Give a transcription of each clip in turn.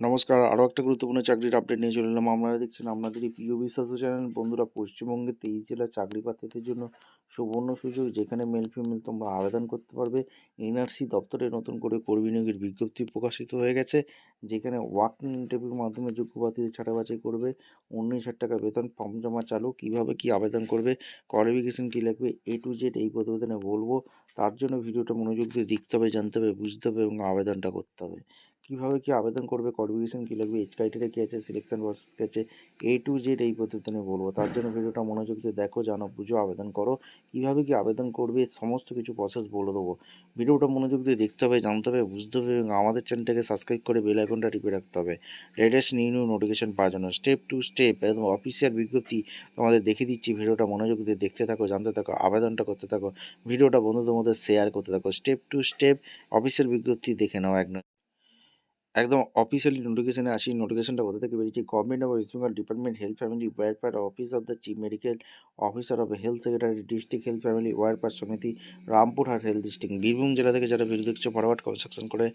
নমস্কার, আরও একটা গুরুত্বপূর্ণ চাকরির আপডেট নিয়ে চলে এলাম। আপনারা দেখছেন আপনাদের এই প্রিয় বিশ্বাস চ্যানেল। বন্ধুরা, পশ্চিমবঙ্গের 23 জেলার চাকরি প্রার্থীদের জন্য সুবর্ণ সুযোগ, যেখানে মেল ফিমেল তোমরা আবেদন করতে পারবে। এনআরসি দপ্তরে নতুন করে কর্মী নিয়োগের বিজ্ঞপ্তি প্রকাশিত হয়ে গেছে, যেখানে ওয়াকিং ইন্টারভিউর মাধ্যমে যোগ্য প্রার্থীদের ছাঁটাবাছাই করবে। 19,000 টাকা বেতন, ফর্ম জমা চালু। কীভাবে কী আবেদন করবে, কোয়ালিফিকেশন কী লাগবে, A to Z এই প্রতিবেদনে বলবো। তার জন্য ভিডিওটা মনোযোগ দিয়ে দেখতে হবে, জানতে হবে, বুঝতে হবে এবং আবেদনটা করতে হবে। কীভাবে কী আবেদন করবে, কোয়ালিফিকেশন কী লাগবে, এজ ক্রাইটেরিয়া কী আছে, সিলেকশন প্রসেস কী আছে, A to Z এই প্রতিবেদনে বলবো। তার জন্য ভিডিওটা মনোযোগ দিয়ে দেখো, জানো, বুঝো, আবেদন করো। কীভাবে কী আবেদন করবে সমস্ত কিছু প্রসেস বলে দেবো। ভিডিওটা মনোযোগ দিয়ে দেখতে হবে, জানতে হবে, বুঝতে হবে এবং আমাদের চ্যানেলটাকে সাবস্ক্রাইব করে বেল আইকনটা টিপে রাখতে হবে লেটেস্ট নিউ নোটিফিকেশন পাওয়ার জন্য। স্টেপ টু স্টেপ একদম অফিসিয়াল বিজ্ঞপ্তি তোমাদের দেখিয়ে দিচ্ছি। ভিডিওটা মনোযোগ দিয়ে দেখতে থাকো, জানতে থাকো, আবেদনটা করতে থাকো, ভিডিওটা বন্ধুদের মধ্যে শেয়ার করতে থাকো। স্টেপ টু স্টেপ অফিসিয়াল বিজ্ঞপ্তি দেখে নাও একদম অফিসিয়ালি নোটিফিকেশনে আসি। নোটিফিকেশনটা কোথা থেকে বেরিয়েছে? Government of West Bengal department health family welfare office of the chief medical officer of health secretary district health family welfare সমিতি, রামপুরহাট হেলথ ডিস্ট্রিক্ট, বীরভূম জেলা থেকে যারা ভিডিও দেখছো ফরওয়ার্ড কনস্ট্রাকশন করে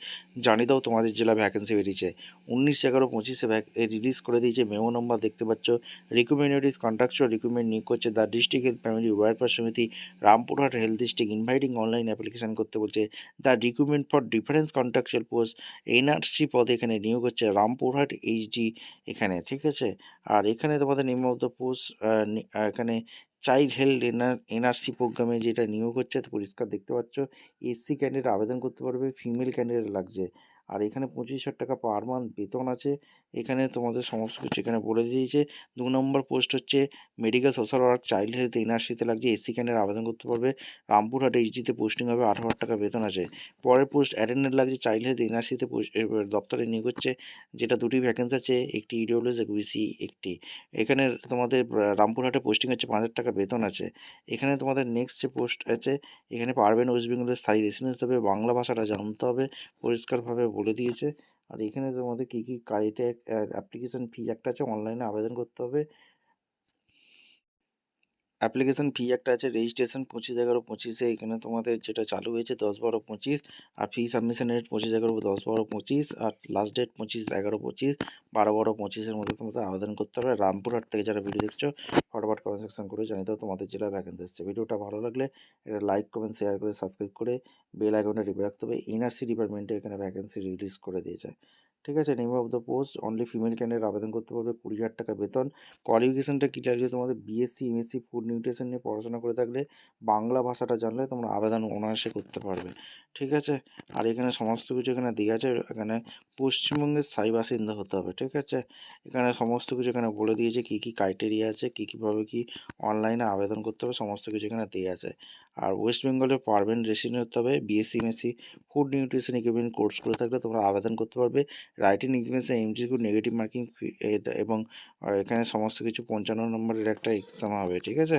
জানিয়ে দাও তোমাদের জেলা ভ্যাকেন্সি বেরিয়েছে। 19/11/25 রিলিজ করে দিয়েছে। মেমো নম্বর দেখতে পাচ্ছ। রিক্রুটমেন্ট ইজ কন্ট্রাকচুয়াল রিক্রুটমেন্ট নিয়োগ করছে the district health family welfare সমিতি, Rampurhat health district. Inviting online application করতে বলছে। The recruitment for difference contractual post NRC পদে এখানে নিয়োগ হচ্ছে রামপুরহাট এইচডি এখানে, ঠিক আছে। আর এখানে তোমাদের নিম্নবদ্ধ পোস্ট এখানে চাইল্ড হেলথ এনআরসি প্রোগ্রামে যেটা নিয়োগ হচ্ছে পরিষ্কার দেখতে পাচ্ছ। এসসি ক্যান্ডিডেট আবেদন করতে পারবে, ফিমেল ক্যান্ডিডেট লাগছে। আর এখানে 25,000 টাকা পার মান্থ বেতন আছে। এখানে তোমাদের সমস্ত কিছু এখানে বলে দিয়েছে। 2 নম্বর পোস্ট হচ্ছে medical social work child health এনআরসিতে লাগছে। এসসি ক্যান্ডিডেট আবেদন করতে পারবে। রামপুরহাট এইচডিতে পোস্টিং হবে, 18,000 টাকা বেতন আছে। পরের পোস্ট অ্যাটেন্ডেন্ট লাগছে চাইল্ড হেলথ এনআরসিতে দপ্তরে নিয়োগ হচ্ছে, যেটা দুটি ভ্যাকেন্সি আছে, একটি ইডিওলজি বিসি একটি। এখানে তোমাদের রামপুরহাটে পোস্টিং হচ্ছে, 5,000 টাকা বেতন আছে। এখানে তোমাদের নেক্সট যে পোস্ট আছে, এখানে পারবেন ওয়েস্ট বেঙ্গলের স্থায়ী রেসিডেন্স হবে, বাংলা ভাষাটা জানতে হবে, পরিষ্কারভাবে বলে দিয়েছে। আর এখানে তোমাদের কী কী ক্রাইটেরিয়া, অ্যাপ্লিকেশন ফি একটা আছে, অনলাইনে আবেদন করতে হবে। অ্যাপ্লিকেশন ফি একটা আছে। রেজিস্ট্রেশন 25/11/25 এখানে তোমাদের যেটা চালু হয়েছে 10/12/25। আর ফি সাবমিশনের ডেট 25/11/10/12/25। আর লাস্ট ডেট 25/11/25, 12/12/25 মধ্যে তোমাদের আবেদন করতে হবে। রামপুরহাট থেকে যারা ভিডিও দেখছো ফরওয়ার্ড কমেন্ট সেকশন করে জানিয়ে দাও তোমাদের জেলায় ভ্যাকেন্সি এসছে। ভিডিওটা ভালো লাগলে এটা লাইক, কমেন্ট, শেয়ার করে সাবস্ক্রাইব করে বেল আইকনটা টিপে রাখতে হবে। এনআরসি ডিপার্টমেন্টে এখানে ভ্যাকেন্সি রিলিজ করে দিয়েছে, ঠিক আছে। Name of the post only female candidate আবেদন করতে পারবে। 20,000 টাকা বেতন। কোয়ালিফিকেশনটা কী লাগছে তোমাদের? বিএসসি এমএসসি ফুড নিউট্রিশন নিয়ে পড়াশোনা করে থাকলে, বাংলা ভাষাটা জানলে তোমরা আবেদন অনায়াসে করতে পারবে, ঠিক আছে। আর এখানে সমস্ত কিছু এখানে দেওয়া আছে। এখানে পশ্চিমবঙ্গের স্থায়ী বাসিন্দা হতে হবে, ঠিক আছে। এখানে সমস্ত কিছু এখানে বলে দিয়েছে কী কী ক্রাইটেরিয়া আছে, কীভাবে কী অনলাইনে আবেদন করতে হবে, সমস্ত কিছু এখানে দেওয়া আছে। আর ওয়েস্ট বেঙ্গলের পারমানেন্ট রেসিডেন্ট হতে হবে। BSc MSc food nutrition equipment course করে থাকলে তোমরা আবেদন করতে পারবে। Writing examination MCQ negative marking এবং এখানে সমস্ত কিছু 55 নম্বরের একটা এক্সাম হবে, ঠিক আছে।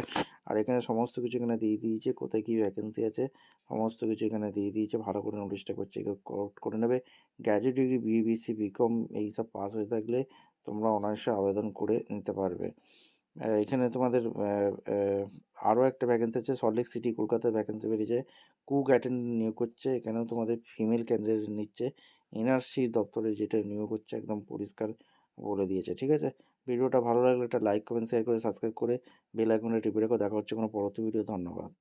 আর এখানে সমস্ত কিছু এখানে দিয়ে দিয়েছে, কোথায় কী ভ্যাকেন্সি আছে সমস্ত কিছু এখানে দিয়ে দিয়েছে। ভালো করে নোটিশটা করছে, করেক্ট করে নেবে। গ্র্যাজুয়েট ডিগ্রি বিএসসি বিকম এইসব পাস হয়ে থাকলে তোমরা অনায়াসে আবেদন করে নিতে পারবে। এখানে তোমাদের আরও একটা ভ্যাকেন্সি আছে। সল্টলেক সিটি কলকাতায় ভ্যাকেন্সি বেরিয়েছে। কুক অ্যাটেন্ডেন্ট নিয়োগ করছে, এখানেও তোমাদের ফিমেল ক্যান্ডিডেট নিচ্ছে। এনআরসি দপ্তরে যেটা নিয়োগ হচ্ছে একদম পরিষ্কার বলে দিয়েছে, ঠিক আছে। ভিডিওটা ভালো লাগলে একটা লাইক, কমেন্ট, শেয়ার করে সাবস্ক্রাইব করে বেল আইকনটা টিপে রেখো। দেখা হচ্ছে কোনো পরবর্তী ভিডিও। ধন্যবাদ।